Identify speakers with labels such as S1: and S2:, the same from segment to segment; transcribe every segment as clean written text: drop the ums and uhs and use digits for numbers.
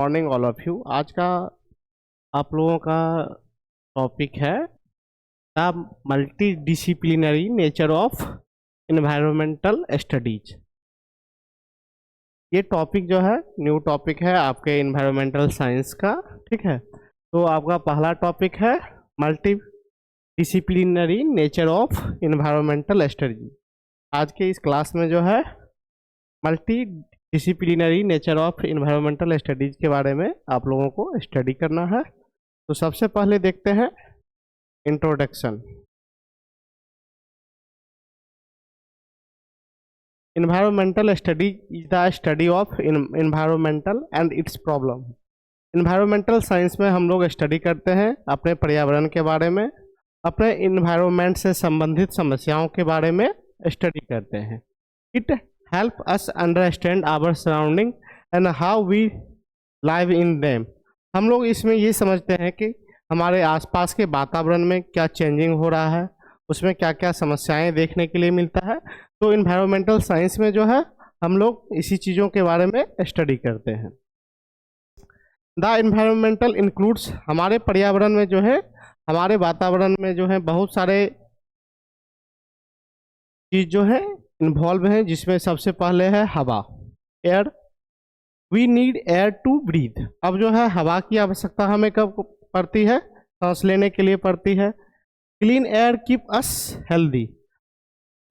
S1: Morning all of you. आज का आप लोगों का टॉपिक है the multi disciplinary nature of environmental studies. ये टॉपिक जो है न्यू टॉपिक है आपके इन्वायरमेंटल साइंस का। ठीक है, तो आपका पहला टॉपिक है multi disciplinary nature of environmental studies. आज के इस क्लास में जो है multi disciplinary nature of environmental studies के बारे में आप लोगों को स्टडी करना है। तो सबसे पहले देखते हैं introduction. Environmental study is the study of environmental and it's problem. Environmental science में हम लोग स्टडी करते हैं अपने पर्यावरण के बारे में, अपने इन्वायरमेंट से संबंधित समस्याओं के बारे में स्टडी करते हैं। It help us understand our surrounding and how we live in them। हम लोग इसमें ये समझते हैं कि हमारे आसपास के वातावरण में क्या चेंजिंग हो रहा है, उसमें क्या क्या समस्याएं देखने के लिए मिलता है। तो इन्वायरमेंटल साइंस में जो है हम लोग इसी चीज़ों के बारे में स्टडी करते हैं। द इन्वायरमेंटल इंक्लूड्स, हमारे पर्यावरण में जो है, हमारे वातावरण में जो है बहुत सारे चीज़ जो है इन्वॉल्व हैं, जिसमें सबसे पहले है हवा, air. We need air to breathe. अब जो है हवा की आवश्यकता हमें कब पड़ती है? सांस लेने के लिए पड़ती है। Clean air keep us healthy.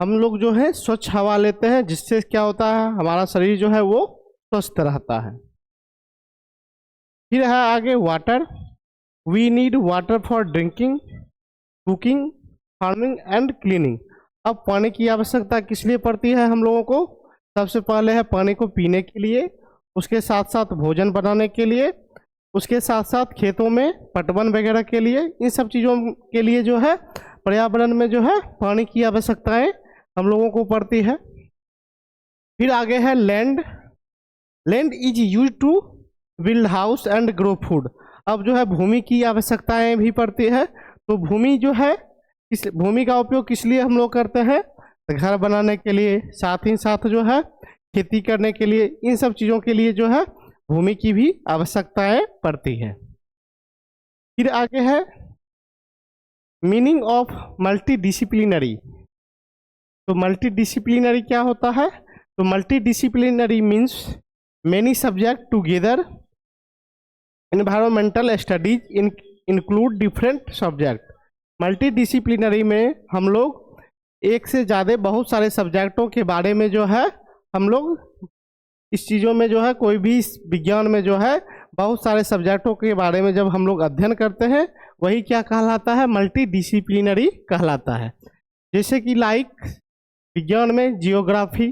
S1: हम लोग जो है स्वच्छ हवा लेते हैं, जिससे क्या होता है, हमारा शरीर जो है वो स्वस्थ रहता है। फिर है आगे water. We need water for drinking, cooking, farming and cleaning. अब पानी की आवश्यकता किस लिए पड़ती है हम लोगों को? सबसे पहले है पानी को पीने के लिए, उसके साथ साथ भोजन बनाने के लिए, उसके साथ साथ खेतों में पटवन वगैरह के लिए। इन सब चीज़ों के लिए जो है पर्यावरण में जो है पानी की आवश्यकताएं हम लोगों को पड़ती है। फिर आगे है land. Land is use to build house and grow food. अब जो है भूमि की आवश्यकताएं भी पड़ती है। तो भूमि जो है, इस भूमि का उपयोग किस लिए हम लोग करते हैं? घर बनाने के लिए, साथ ही साथ जो है खेती करने के लिए। इन सब चीज़ों के लिए जो है भूमि की भी आवश्यकताएं पड़ती है। फिर आगे है मीनिंग ऑफ मल्टी डिसिप्लिनरी। तो मल्टी डिसिप्लिनरी क्या होता है? तो multi disciplinary means many subject together. Environmental studies include different subject. Multi disciplinary में हम लोग एक से ज़्यादा बहुत सारे सब्जेक्टों के बारे में जो है हम लोग इस चीज़ों में जो है, कोई भी विज्ञान में जो है बहुत सारे सब्जेक्टों के बारे में जब हम लोग अध्ययन करते हैं, वही क्या कहलाता है? मल्टी डिसिप्लिनरी कहलाता है। जैसे कि लाइक विज्ञान में जियोग्राफी,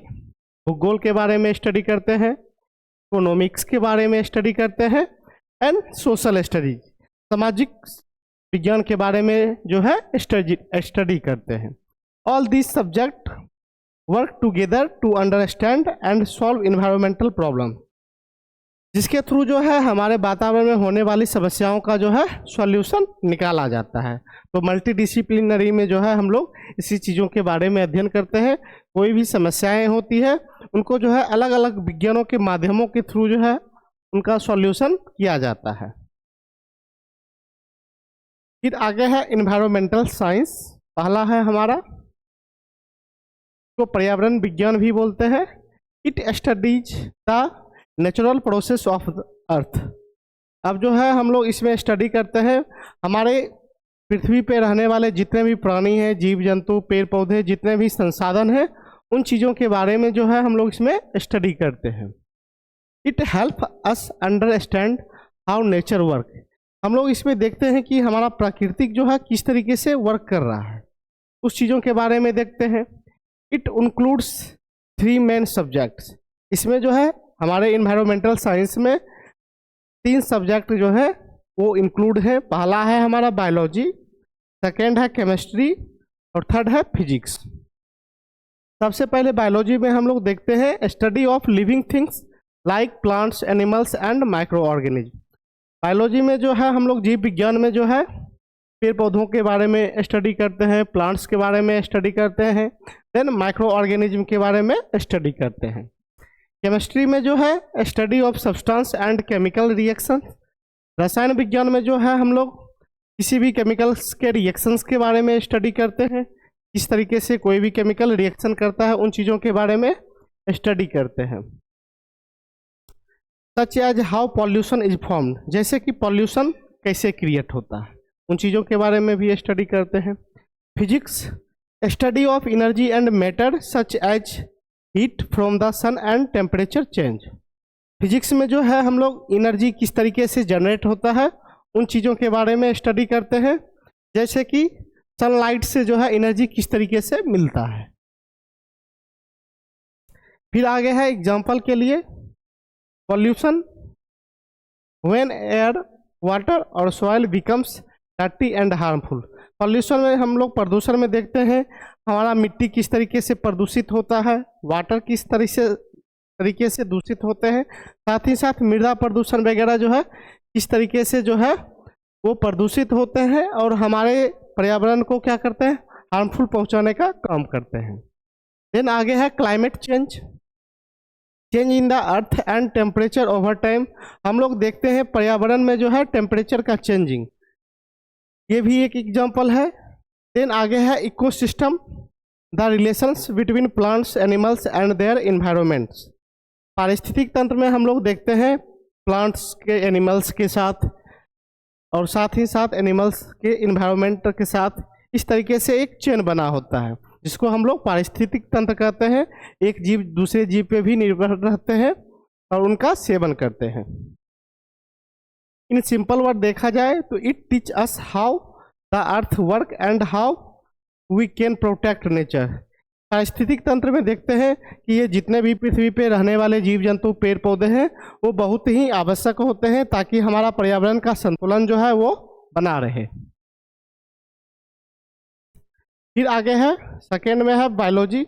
S1: भूगोल के बारे में स्टडी करते हैं, इकोनॉमिक्स के बारे में स्टडी करते हैं, एंड सोशल स्टडीज, सामाजिक विज्ञान के बारे में जो है स्टडी करते हैं। All this subject work together to understand and solve environmental problem, जिसके थ्रू जो है हमारे वातावरण में होने वाली समस्याओं का जो है सॉल्यूशन निकाला जाता है। तो मल्टी डिसिप्लिनरी में जो है हम लोग इसी चीज़ों के बारे में अध्ययन करते हैं। कोई भी समस्याएं होती है उनको जो है अलग अलग विज्ञानों के माध्यमों के थ्रू जो है उनका सॉल्यूशन किया जाता है। फिर आगे है इन्वायरमेंटल साइंस। पहला है हमारा, तो पर्यावरण विज्ञान भी बोलते हैं। It studies the natural process of the earth. अब जो है हम लोग इसमें स्टडी करते हैं हमारे पृथ्वी पे रहने वाले जितने भी प्राणी हैं, जीव जंतु, पेड़ पौधे, जितने भी संसाधन हैं, उन चीज़ों के बारे में जो है हम लोग इसमें स्टडी करते हैं। It help us understand how nature work. हम लोग इसमें देखते हैं कि हमारा प्राकृतिक जो है किस तरीके से वर्क कर रहा है, उस चीज़ों के बारे में देखते हैं। It includes 3 main subjects. इसमें जो है हमारे इन्वायरमेंटल साइंस में 3 सब्जेक्ट जो है वो इंक्लूड है। पहला है हमारा बायोलॉजी, सेकेंड है केमिस्ट्री और थर्ड है फिजिक्स। सबसे पहले बायोलॉजी में हम लोग देखते हैं study of living things like plants, animals and micro organism. Biology में जो है हम लोग जीव विज्ञान में जो है पेड़ पौधों के बारे में स्टडी करते हैं, प्लांट्स के बारे में स्टडी करते हैं, देन माइक्रो ऑर्गेनिज्म के बारे में स्टडी करते हैं। केमिस्ट्री में जो है study of substance and chemical reaction. रसायन विज्ञान में जो है हम लोग किसी भी केमिकल्स के रिएक्शंस के बारे में स्टडी करते हैं, किस तरीके से कोई भी केमिकल रिएक्शन करता है उन चीज़ों के बारे में स्टडी करते हैं। Such as how pollution is formed, जैसे कि पॉल्यूशन कैसे क्रिएट होता है उन चीज़ों के बारे में भी स्टडी करते हैं। Physics, study of energy and matter such as heat from the sun and temperature change. Physics में जो है हम लोग एनर्जी किस तरीके से जनरेट होता है उन चीज़ों के बारे में स्टडी करते हैं, जैसे कि सनलाइट से जो है एनर्जी किस तरीके से मिलता है। फिर आगे है एग्जाम्पल के लिए पॉल्यूशन, व्हेन एयर वाटर और soil becomes dirty and harmful. Pollution में हम लोग प्रदूषण में देखते हैं हमारा मिट्टी किस तरीके से प्रदूषित होता है, वाटर किस तरीके से दूषित होते हैं, साथ ही साथ मृदा प्रदूषण वगैरह जो है किस तरीके से जो है वो प्रदूषित होते हैं और हमारे पर्यावरण को क्या करते हैं, हार्मफुल पहुंचाने का काम करते हैं। देन आगे है climate change, change in the earth and temperature over time. हम लोग देखते हैं पर्यावरण में जो है टेम्परेचर का चेंजिंग, ये भी एक एग्जाम्पल है। देन आगे है ecosystem, the relations between plants, animals and their environments. पारिस्थितिक तंत्र में हम लोग देखते हैं प्लांट्स के एनिमल्स के साथ और साथ ही साथ एनिमल्स के इन्वायरमेंट के साथ इस तरीके से एक चेन बना होता है जिसको हम लोग पारिस्थितिक तंत्र कहते हैं। एक जीव दूसरे जीव पे भी निर्भर रहते हैं और उनका सेवन करते हैं। इन सिंपल वर्ड देखा जाए तो it teach us how the earth work and how we can protect nature. पारिस्थितिक तंत्र में देखते हैं कि ये जितने भी पृथ्वी पे रहने वाले जीव जंतु पेड़ पौधे हैं वो बहुत ही आवश्यक होते हैं ताकि हमारा पर्यावरण का संतुलन जो है वो बना रहे। फिर आगे है सेकेंड में है biology,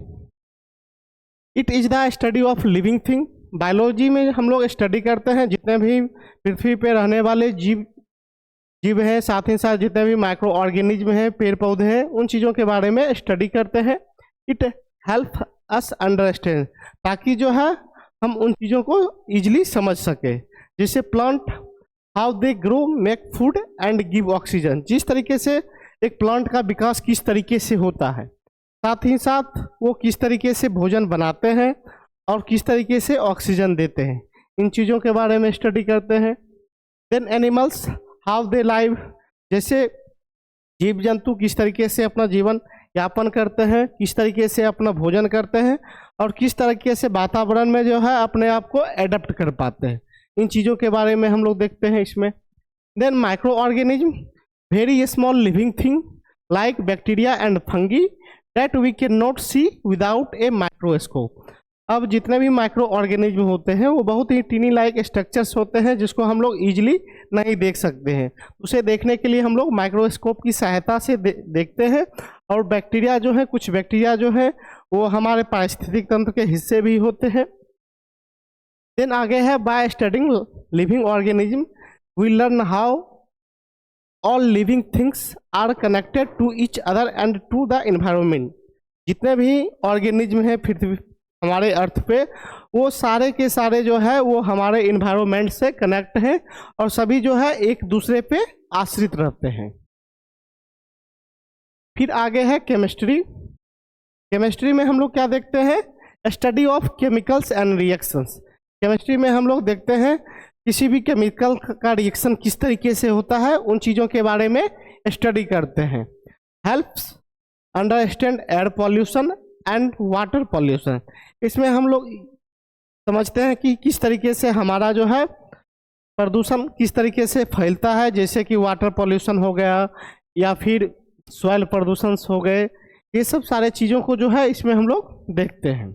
S1: it is the study of living thing. Biology में हम लोग स्टडी करते हैं जितने भी पृथ्वी पे रहने वाले जीव हैं, साथ ही साथ जितने भी माइक्रो ऑर्गेनिज्म हैं, पेड़ पौधे हैं, उन चीज़ों के बारे में स्टडी करते हैं। इट हेल्प अस अंडरस्टैंड, ताकि जो है हम उन चीज़ों को ईजिली समझ सके, जैसे plant how they grow, make food and give oxygen. जिस तरीके से एक प्लांट का विकास किस तरीके से होता है, साथ ही साथ वो किस तरीके से भोजन बनाते हैं और किस तरीके से ऑक्सीजन देते हैं, इन चीज़ों के बारे में स्टडी करते हैं। Then animals how they live, जैसे जीव जंतु किस तरीके से अपना जीवन यापन करते हैं, किस तरीके से अपना भोजन करते हैं और किस तरीके से वातावरण में जो है अपने आप को एडप्ट कर पाते हैं, इन चीज़ों के बारे में हम लोग देखते हैं इसमें। Then microorganism, very small living thing like bacteria and fungi that we can not see without a microscope. अब जितने भी माइक्रो ऑर्गेनिज्म होते हैं वो बहुत ही टीनी लाइक स्ट्रक्चर्स होते हैं जिसको हम लोग ईजिली नहीं देख सकते हैं, उसे देखने के लिए हम लोग माइक्रोस्कोप की सहायता से देखते हैं। और बैक्टीरिया जो है, कुछ बैक्टीरिया जो है वो हमारे पारिस्थितिक तंत्र के हिस्से भी होते हैं। देन आगे है by studying living organism we learn how all living things are connected to each other and to the environment. जितने भी ऑर्गेनिज्म हैं पृथ्वी हमारे अर्थ पे, वो सारे के सारे जो है वो हमारे इन्वायरमेंट से कनेक्ट हैं और सभी जो है एक दूसरे पे आश्रित रहते हैं। फिर आगे है केमिस्ट्री। केमिस्ट्री में हम लोग क्या देखते हैं, study of chemicals and reactions. Chemistry में हम लोग देखते हैं किसी भी केमिकल का रिएक्शन किस तरीके से होता है, उन चीज़ों के बारे में स्टडी करते हैं। Helps understand air pollution and water pollution. इसमें हम लोग समझते हैं कि किस तरीके से हमारा जो है प्रदूषण किस तरीके से फैलता है, जैसे कि वाटर पॉल्यूशन हो गया या फिर सॉइल प्रदूषण हो गए, ये सब सारे चीज़ों को जो है इसमें हम लोग देखते हैं।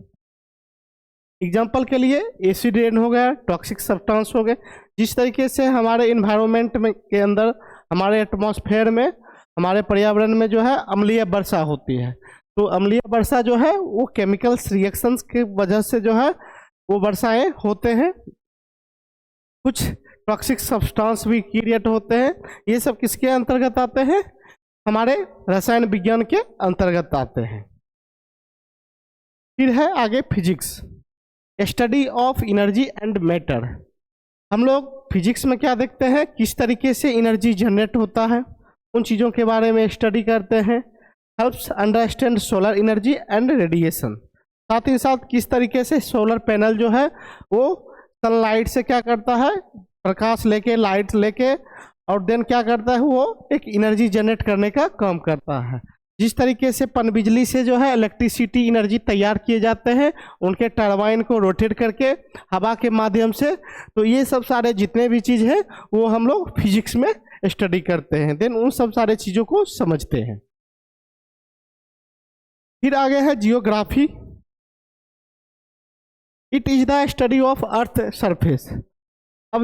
S1: एग्जाम्पल के लिए एसिड रेन हो गया, टॉक्सिक सब्सटेंस हो गए, जिस तरीके से हमारे इन्वायरमेंट में के अंदर, हमारे एटमॉस्फेयर में, हमारे पर्यावरण में जो है अम्लीय वर्षा होती है, तो अम्लीय वर्षा जो है वो केमिकल्स रिएक्शंस के वजह से जो है वो वर्षाएं होते हैं। कुछ टॉक्सिक सब्सटेंस भी क्रिएट होते हैं, ये सब किसके अंतर्गत आते हैं, हमारे रसायन विज्ञान के अंतर्गत आते हैं। फिर है आगे physics. Study of energy and matter. हम लोग फिजिक्स में क्या देखते हैं, किस तरीके से एनर्जी जनरेट होता है, उन चीज़ों के बारे में स्टडी करते हैं। Helps understand solar energy and radiation. साथ ही साथ किस तरीके से सोलर पैनल जो है वो सनलाइट से क्या करता है, प्रकाश लेके, लाइट लेके, और देन क्या करता है, वो एक एनर्जी जनरेट करने का काम करता है। जिस तरीके से पनबिजली से जो है इलेक्ट्रिसिटी एनर्जी तैयार किए जाते हैं, उनके टरबाइन को रोटेट करके हवा के माध्यम से, तो ये सब सारे जितने भी चीज़ हैं वो हम लोग फिजिक्स में स्टडी करते हैं, देन उन सब सारे चीज़ों को समझते हैं। फिर आगे है geography. It is the study of earth surface. अब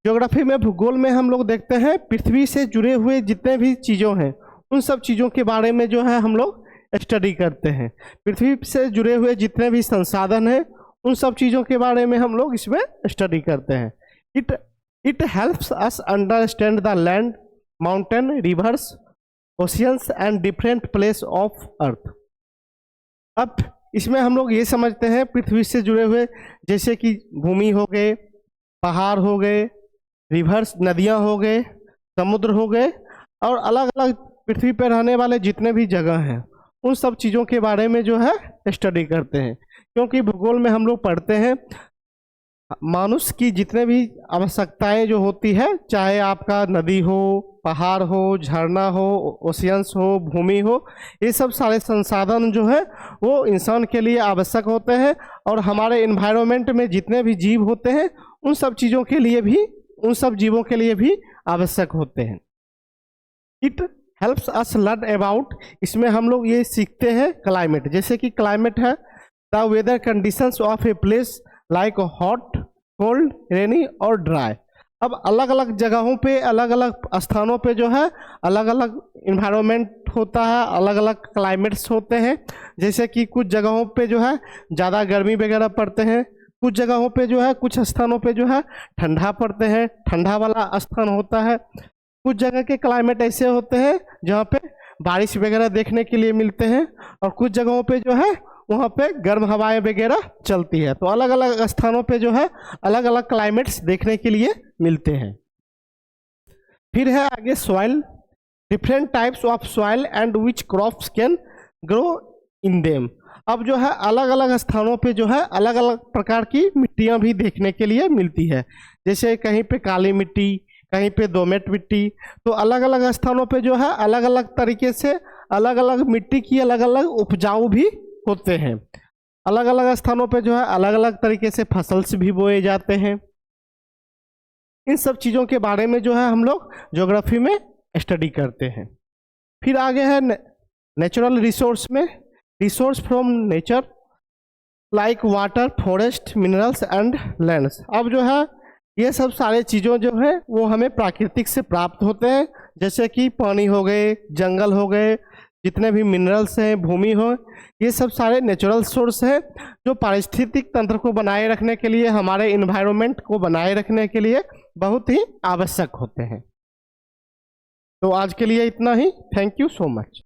S1: ज्योग्राफी में, भूगोल में हम लोग देखते हैं पृथ्वी से जुड़े हुए जितने भी चीज़ों हैं उन सब चीज़ों के बारे में जो है हम लोग स्टडी करते हैं। पृथ्वी से जुड़े हुए जितने भी संसाधन हैं उन सब चीज़ों के बारे में हम लोग इसमें स्टडी करते हैं। It helps us understand the land, mountain, reverse, oceans and different place of earth. अब इसमें हम लोग ये समझते हैं पृथ्वी से जुड़े हुए, जैसे कि भूमि हो गए, पहाड़ हो गए, रिवर्स नदियाँ हो गए, समुद्र हो गए, और अलग अलग पृथ्वी पर रहने वाले जितने भी जगह हैं उन सब चीज़ों के बारे में जो है स्टडी करते हैं। क्योंकि भूगोल में हम लोग पढ़ते हैं मनुष्य की जितने भी आवश्यकताएं जो होती है, चाहे आपका नदी हो, पहाड़ हो, झरना हो, ओशियंस हो, भूमि हो, ये सब सारे संसाधन जो है वो इंसान के लिए आवश्यक होते हैं, और हमारे एनवायरनमेंट में जितने भी जीव होते हैं उन सब चीज़ों के लिए भी, उन सब जीवों के लिए भी आवश्यक होते हैं। It helps us learn about, इसमें हम लोग ये सीखते हैं क्लाइमेट। जैसे कि क्लाइमेट है the weather conditions of a place like hot, cold, rainy और ड्राई। अब अलग अलग जगहों पे, अलग अलग स्थानों पे जो है अलग अलग इन्वायरमेंट होता है, अलग अलग क्लाइमेट्स होते हैं। जैसे कि कुछ जगहों पे जो है ज़्यादा गर्मी वगैरह पड़ते हैं, कुछ जगहों पे जो है, कुछ स्थानों पे जो है ठंडा पड़ते हैं, ठंडा वाला स्थान होता है। कुछ जगह के क्लाइमेट ऐसे होते हैं जहाँ पे बारिश वगैरह देखने के लिए मिलते हैं, और कुछ जगहों पे जो है वहाँ पे गर्म हवाएं वगैरह चलती है। तो अलग अलग स्थानों पे जो है अलग अलग क्लाइमेट्स देखने के लिए मिलते हैं। फिर है आगे soil. Different types of soil and which crops can grow in them. अब जो है अलग अलग स्थानों पे जो है अलग अलग प्रकार की मिट्टियाँ भी देखने के लिए मिलती है। जैसे कहीं पे काली मिट्टी, कहीं पे दोमट मिट्टी, तो अलग अलग स्थानों पे जो है अलग अलग तरीके से अलग अलग मिट्टी की अलग अलग उपजाऊ भी होते हैं। अलग अलग स्थानों पे जो है अलग अलग तरीके से फसल्स भी बोए जाते हैं। इन सब चीज़ों के बारे में जो है हम लोग ज्योग्राफी में स्टडी करते हैं। फिर आगे है नेचुरल रिसोर्स में, resource from nature like water, forest, minerals and lands. अब जो है ये सब सारे चीज़ों जो है वो हमें प्राकृतिक से प्राप्त होते हैं। जैसे कि पानी हो गए, जंगल हो गए, जितने भी मिनरल्स हैं, भूमि हो, ये सब सारे नेचुरल सोर्स हैं जो पारिस्थितिक तंत्र को बनाए रखने के लिए, हमारे इन्वायरमेंट को बनाए रखने के लिए बहुत ही आवश्यक होते हैं। तो आज के लिए इतना ही। Thank you so much.